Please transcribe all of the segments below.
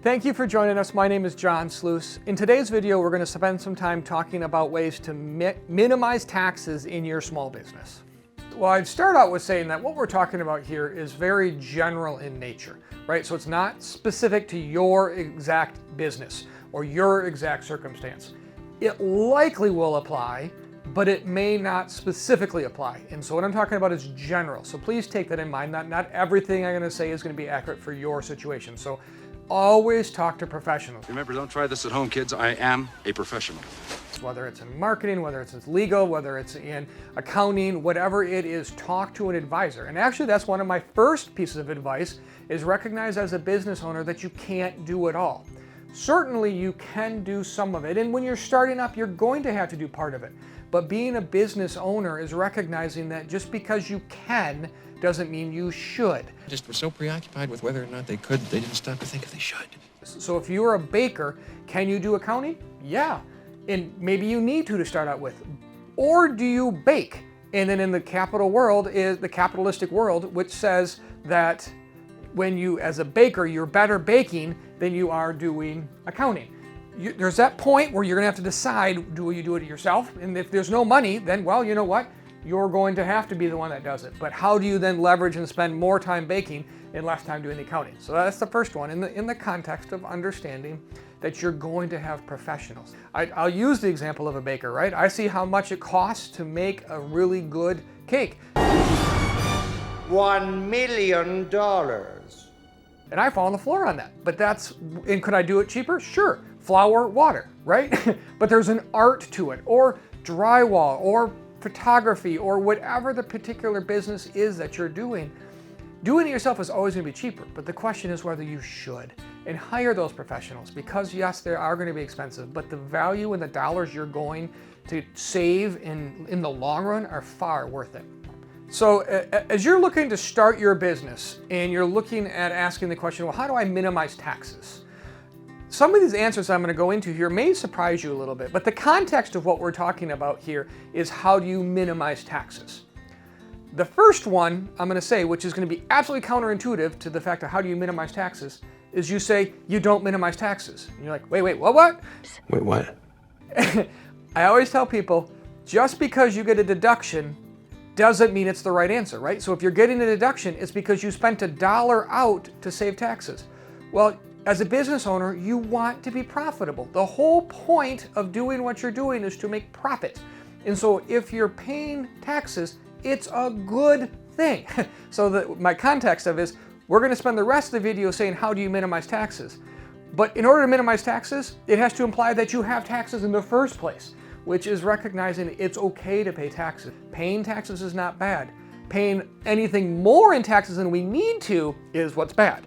Thank you for joining us. My name is John Sluice. In today's video, we're going to spend some time talking about ways to minimize taxes in your small business. Well, I'd start out with saying that what we're talking about here is very general in nature, right? So it's not specific to your exact business or your exact circumstance. It likely will apply, but it may not specifically apply. And so what I'm talking about is general. So please take that in mind. Not everything I'm going to say is going to be accurate for your situation. So always talk to professionals. Remember, don't try this at home, kids. I am a professional. Whether it's in marketing, whether it's in legal, whether it's in accounting, whatever it is, talk to an advisor. And actually, that's one of my first pieces of advice, is recognize as a business owner that you can't do it all. Certainly, you can do some of it. And when you're starting up, you're going to have to do part of it. But being a business owner is recognizing that just because you can doesn't mean you should. Just were so preoccupied with whether or not they could, they didn't stop to think if they should. So if you're a baker, can you do accounting? Yeah. And maybe you need to start out with. Or do you bake? And then in the capital world is the capitalistic world, which says that when you, as a baker, you're better baking than you are doing accounting. There's that point where you're gonna have to decide, do you do it yourself? And if there's no money, then, well, you know what? You're going to have to be the one that does it. But how do you then leverage and spend more time baking and less time doing the accounting? So that's the first one, in the context of understanding that you're going to have professionals. I'll use the example of a baker, right? I see how much it costs to make a really good cake. $1 million. And I fall on the floor on that. But and could I do it cheaper? Sure. Flour, water, right? But there's an art to it, or drywall, or photography, or whatever the particular business is that you're doing. Doing it yourself is always going to be cheaper, but the question is whether you should. And hire those professionals, because yes, they are going to be expensive, but the value and the dollars you're going to save in the long run are far worth it. So as you're looking to start your business and you're looking at asking the question, well, how do I minimize taxes? Some of these answers I'm going to go into here may surprise you a little bit, but the context of what we're talking about here is how do you minimize taxes? The first one I'm going to say, which is going to be absolutely counterintuitive to the fact of how do you minimize taxes, is you say you don't minimize taxes. And you're like, wait, what? Wait, what? I always tell people, just because you get a deduction doesn't mean it's the right answer, right? So if you're getting a deduction, it's because you spent $1 out to save taxes. Well, as a business owner, you want to be profitable. The whole point of doing what you're doing is to make profit. And so if you're paying taxes, it's a good thing. So my context of is, we're going to spend the rest of the video saying, how do you minimize taxes? But in order to minimize taxes, it has to imply that you have taxes in the first place, which is recognizing it's okay to pay taxes. Paying taxes is not bad. Paying anything more in taxes than we need to is what's bad.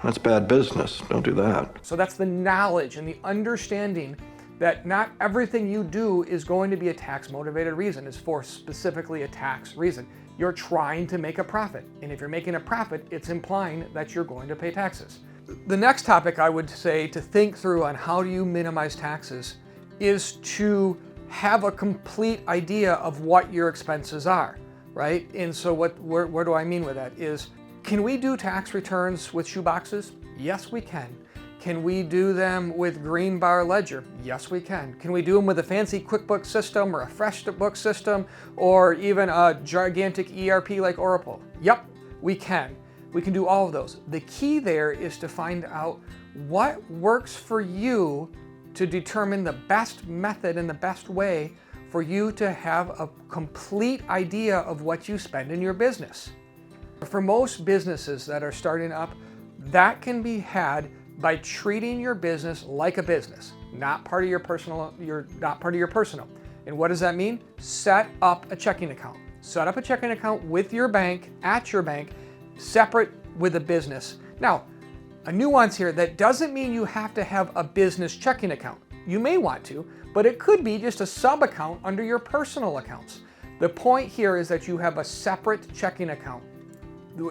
That's bad business. Don't do that. So that's the knowledge and the understanding that not everything you do is going to be a tax-motivated reason. It's for specifically a tax reason. You're trying to make a profit. And if you're making a profit, it's implying that you're going to pay taxes. The next topic I would say to think through on how do you minimize taxes is to have a complete idea of what your expenses are, right? And so where do I mean with that is, can we do tax returns with shoeboxes? Yes, we can. Can we do them with green bar ledger? Yes, we can. Can we do them with a fancy QuickBooks system or a FreshBooks system or even a gigantic ERP like Oracle? Yep, we can. We can do all of those. The key there is to find out what works for you to determine the best method and the best way for you to have a complete idea of what you spend in your business. For most businesses that are starting up, that can be had by treating your business like a business, not part of your personal. And what does that mean? Set up a checking account. Set up a checking account with your bank, at your bank, separate with a business. Now, a nuance here, that doesn't mean you have to have a business checking account. You may want to, but it could be just a sub-account under your personal accounts. The point here is that you have a separate checking account.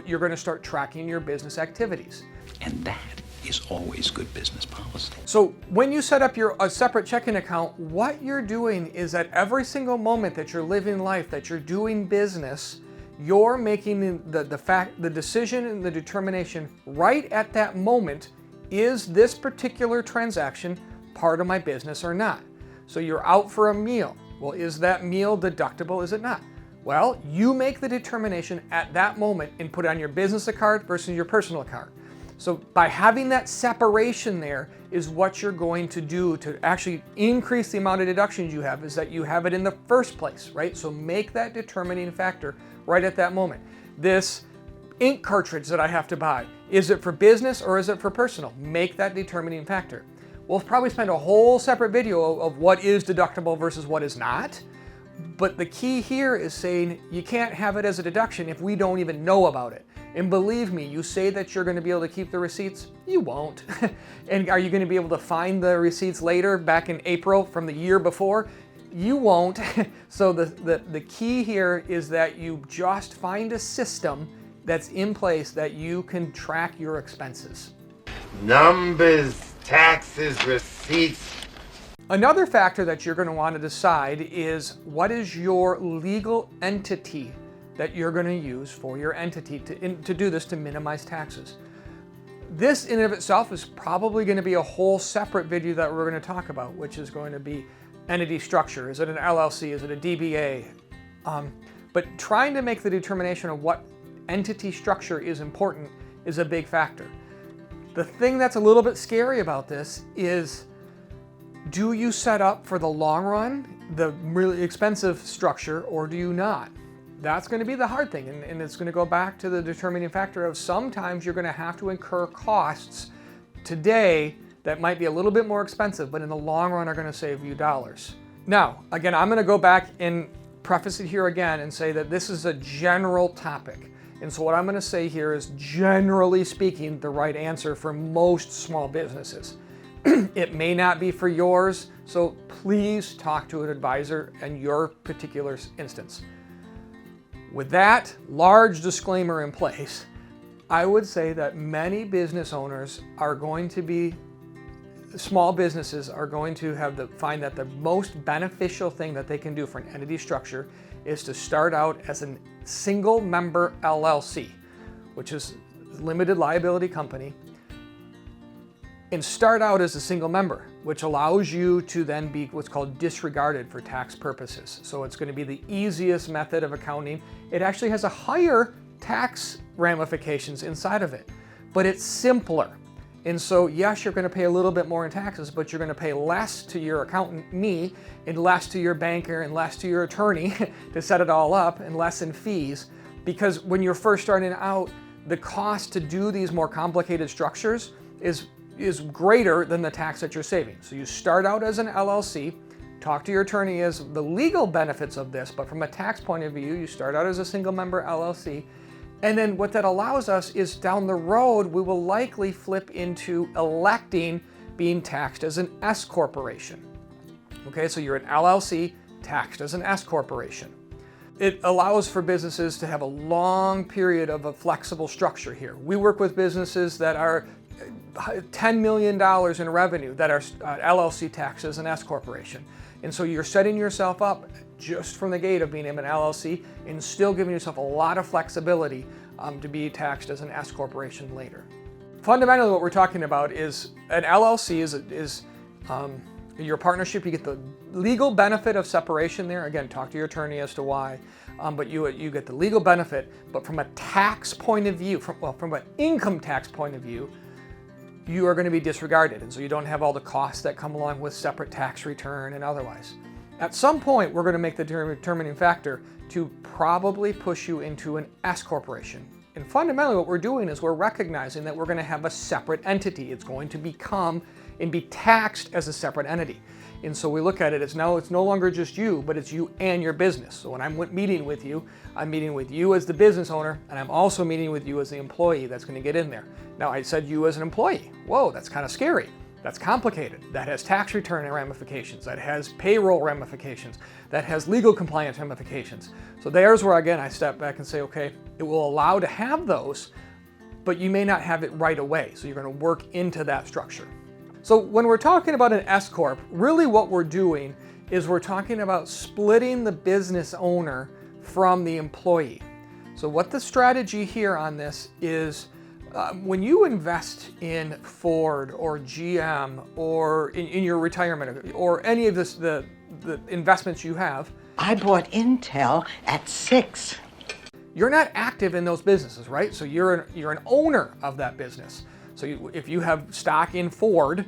You're going to start tracking your business activities. And that is always good business policy. So when you set up a separate checking account, what you're doing is at every single moment that you're living life, that you're doing business, you're making the decision and the determination right at that moment is this particular transaction part of my business or not? So you're out for a meal. Well, is that meal deductible? Is it not? Well, you make the determination at that moment and put it on your business card versus your personal card. So by having that separation there is what you're going to do to actually increase the amount of deductions you have, is that you have it in the first place, right? So make that determining factor right at that moment. This ink cartridge that I have to buy, is it for business or is it for personal? Make that determining factor. We'll probably spend a whole separate video of what is deductible versus what is not. But the key here is saying you can't have it as a deduction if we don't even know about it. And believe me, you say that you're going to be able to keep the receipts, you won't. And are you going to be able to find the receipts later, back in April from the year before? You won't. So the key here is that you just find a system that's in place that you can track your expenses. Numbers, taxes, receipts. Another factor that you're going to want to decide is what is your legal entity that you're going to use for your entity to do this to minimize taxes. This in and of itself is probably going to be a whole separate video that we're going to talk about, which is going to be entity structure. Is it an LLC? Is it a DBA? But trying to make the determination of what entity structure is important is a big factor. The thing that's a little bit scary about this is, do you set up for the long run the really expensive structure or do you not? That's going to be the hard thing, and it's going to go back to the determining factor of sometimes you're going to have to incur costs today that might be a little bit more expensive, but in the long run are going to save you dollars. Now, again, I'm going to go back and preface it here again and say that this is a general topic. And so what I'm going to say here is, generally speaking, the right answer for most small businesses. It may not be for yours, so please talk to an advisor in your particular instance. With that large disclaimer in place, I would say that many business owners are going to be, small businesses are going to find that the most beneficial thing that they can do for an entity structure is to start out as a single member LLC, which is limited liability company, and start out as a single member, which allows you to then be what's called disregarded for tax purposes. So it's going to be the easiest method of accounting. It actually has a higher tax ramifications inside of it, but it's simpler. And so yes, you're going to pay a little bit more in taxes, but you're going to pay less to your accountant, me, and less to your banker, and less to your attorney to set it all up, and less in fees. Because when you're first starting out, the cost to do these more complicated structures is greater than the tax that you're saving. So you start out as an LLC, talk to your attorney as the legal benefits of this, but from a tax point of view, you start out as a single member LLC. And then what that allows us is down the road, we will likely flip into electing being taxed as an S corporation. Okay, so you're an LLC taxed as an S corporation. It allows for businesses to have a long period of a flexible structure here. We work with businesses that are $10 million in revenue that are LLC taxed as an S corporation. And so you're setting yourself up just from the gate of being an LLC and still giving yourself a lot of flexibility to be taxed as an S corporation later. Fundamentally, what we're talking about is an LLC is your partnership. You get the legal benefit of separation there. Again, talk to your attorney as to why. But you get the legal benefit, but from a tax point of view, from an income tax point of view, you are going to be disregarded, and so you don't have all the costs that come along with separate tax return and otherwise. At some point, we're going to make the determining factor to probably push you into an S corporation. And fundamentally what we're doing is we're recognizing that we're going to have a separate entity. It's going to become and be taxed as a separate entity. And so we look at it as now it's no longer just you, but it's you and your business. So when I'm meeting with you, I'm meeting with you as the business owner, and I'm also meeting with you as the employee that's going to get in there. Now I said you as an employee. Whoa, that's kind of scary. That's complicated. That has tax return ramifications. That has payroll ramifications. That has legal compliance ramifications. So there's where, again, I step back and say, okay, it will allow to have those, but you may not have it right away. So you're going to work into that structure. So when we're talking about an S Corp, really what we're doing is we're talking about splitting the business owner from the employee. So what the strategy here on this is, When you invest in Ford or GM or in your retirement or any of the investments you have, I bought Intel at 6. you're not active in those businesses, right? So you're an owner of that business. So if you have stock in Ford,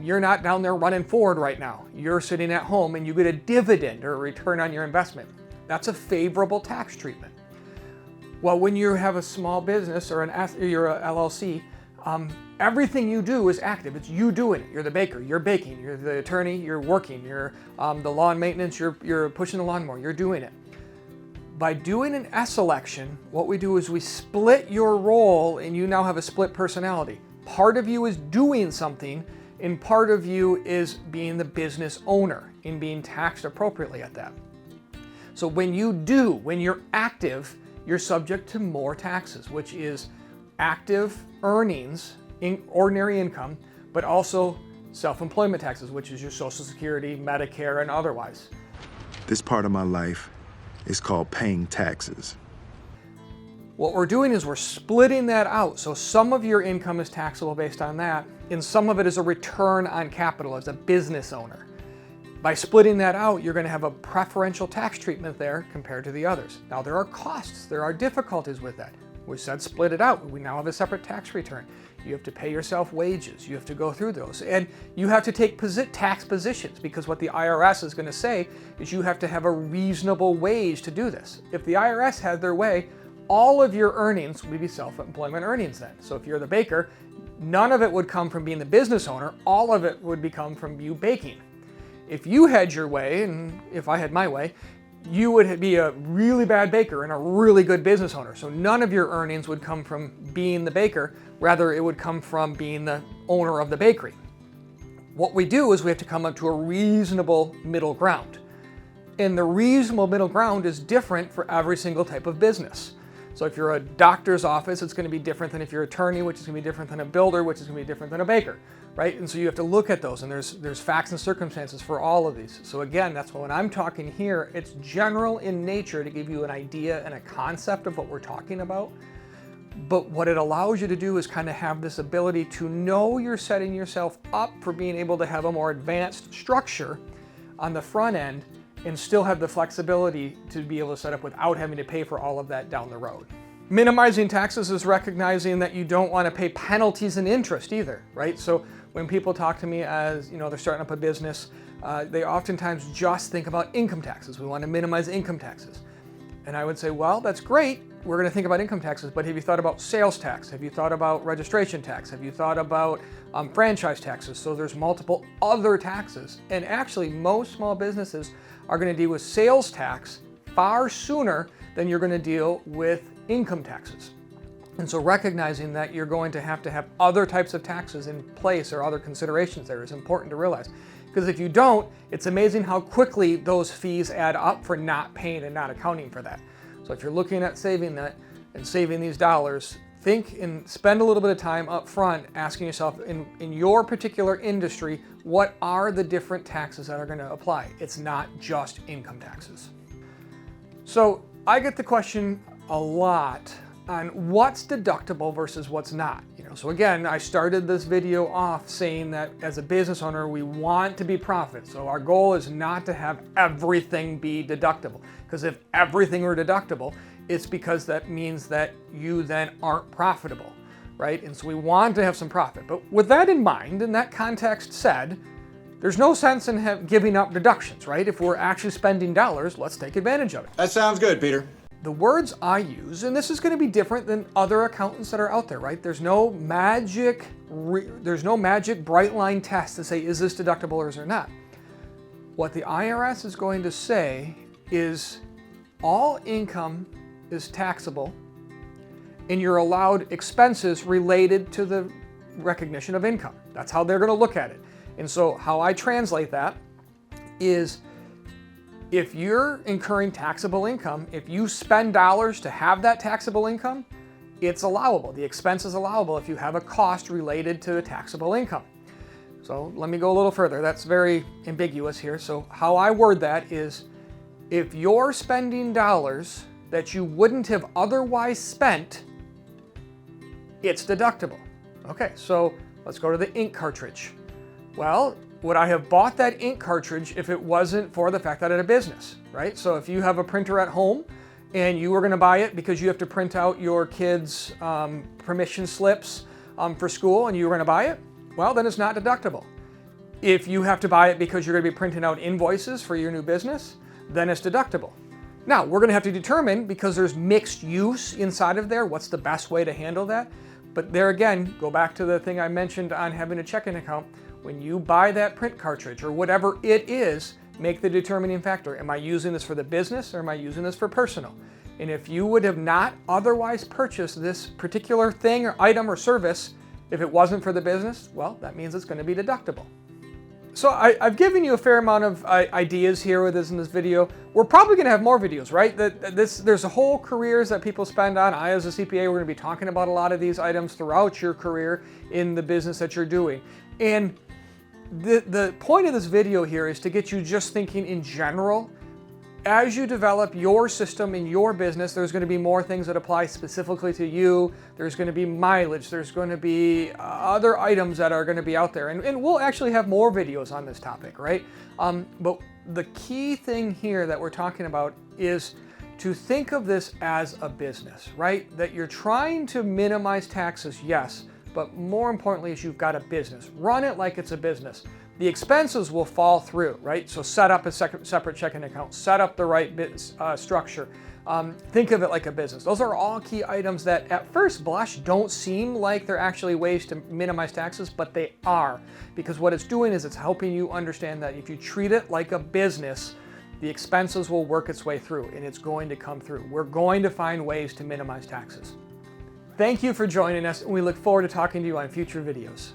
you're not down there running Ford right now. You're sitting at home and you get a dividend or a return on your investment. That's a favorable tax treatment. Well, when you have a small business or you're a LLC, everything you do is active. It's you doing it. You're the baker, you're baking. You're the attorney, you're working. You're the lawn maintenance, you're pushing the lawnmower, you're doing it. By doing an S election, what we do is we split your role and you now have a split personality. Part of you is doing something and part of you is being the business owner and being taxed appropriately at that. So when you're active, you're subject to more taxes, which is active earnings, ordinary income, but also self-employment taxes, which is your Social Security, Medicare, and otherwise. This part of my life is called paying taxes. What we're doing is we're splitting that out. So some of your income is taxable based on that, and some of it is a return on capital as a business owner. By splitting that out, you're going to have a preferential tax treatment there compared to the others. Now there are costs, there are difficulties with that. We said split it out. We now have a separate tax return. You have to pay yourself wages. You have to go through those. And you have to take tax positions because what the IRS is going to say is you have to have a reasonable wage to do this. If the IRS had their way, all of your earnings would be self-employment earnings then. So if you're the baker, none of it would come from being the business owner. All of it would come from you baking. If you had your way, and if I had my way, you would be a really bad baker and a really good business owner. So none of your earnings would come from being the baker, rather it would come from being the owner of the bakery. What we do is we have to come up to a reasonable middle ground. And the reasonable middle ground is different for every single type of business. So if you're a doctor's office, it's going to be different than if you're an attorney, which is going to be different than a builder, which is going to be different than a baker, right? And so you have to look at those, and there's facts and circumstances for all of these. So again, that's why when I'm talking here, it's general in nature to give you an idea and a concept of what we're talking about. But what it allows you to do is kind of have this ability to know you're setting yourself up for being able to have a more advanced structure on the front end and still have the flexibility to be able to set up without having to pay for all of that down the road. Minimizing taxes is recognizing that you don't want to pay penalties and interest either, right? So when people talk to me as, they're starting up a business, they oftentimes just think about income taxes. We want to minimize income taxes. And I would say, well, that's great. We're going to think about income taxes, but have you thought about sales tax? Have you thought about registration tax? Have you thought about franchise taxes? So there's multiple other taxes. And actually, most small businesses are going to deal with sales tax far sooner than you're going to deal with income taxes. And so recognizing that you're going to have other types of taxes in place or other considerations there is important to realize. Because if you don't, it's amazing how quickly those fees add up for not paying and not accounting for that. So if you're looking at saving that and saving these dollars, think and spend a little bit of time up front asking yourself in your particular industry, what are the different taxes that are going to apply? It's not just income taxes. So I get the question a lot on what's deductible versus what's not. So again, I started this video off saying that as a business owner, we want to be profit. So our goal is not to have everything be deductible. Because if everything were deductible, it's because that means that you then aren't profitable, right? And so we want to have some profit. But with that in mind, in that context said, there's no sense in giving up deductions, right? If we're actually spending dollars, let's take advantage of it. That sounds good, Peter. The words I use, and this is going to be different than other accountants that are out there, right? There's no magic bright line test to say, is this deductible or is it not? What the IRS is going to say is all income is taxable and you're allowed expenses related to the recognition of income. That's how they're going to look at it. And so how I translate that is if you're incurring taxable income, if you spend dollars to have that taxable income, it's allowable. The expense is allowable if you have a cost related to the taxable income. So let me go a little further. That's very ambiguous here. So how I word that is if you're spending dollars that you wouldn't have otherwise spent it's deductible. Okay, so let's go to the ink cartridge. Well, would I have bought that ink cartridge if it wasn't for the fact that I had a business, right? So if you have a printer at home and you were going to buy it because you have to print out your kids' permission slips for school and you were going to buy it, well, then it's not deductible. If you have to buy it because you're going to be printing out invoices for your new business, then it's deductible. Now, we're going to have to determine, because there's mixed use inside of there, what's the best way to handle that. But there again, go back to the thing I mentioned on having a checking account. When you buy that print cartridge or whatever it is, make the determining factor. Am I using this for the business or am I using this for personal? And if you would have not otherwise purchased this particular thing or item or service, if it wasn't for the business, well, that means it's going to be deductible. So I've given you a fair amount of ideas here with this in this video. We're probably going to have more videos, right? There's a whole careers that people spend on. I, as a CPA, we're going to be talking about a lot of these items throughout your career in the business that you're doing. And the point of this video here is to get you just thinking in general. As you develop your system in your business, there's going to be more things that apply specifically to you. There's going to be mileage. There's going to be other items that are going to be out there. And we'll actually have more videos on this topic, right? But the key thing here that we're talking about is to think of this as a business, right? That you're trying to minimize taxes, yes, but more importantly is you've got a business. Run it like it's a business. The expenses will fall through, right? So set up a separate checking account, set up the right structure. Think of it like a business. Those are all key items that at first blush don't seem like they're actually ways to minimize taxes, but they are. Because what it's doing is it's helping you understand that if you treat it like a business, the expenses will work its way through and it's going to come through. We're going to find ways to minimize taxes. Thank you for joining us, and we look forward to talking to you on future videos.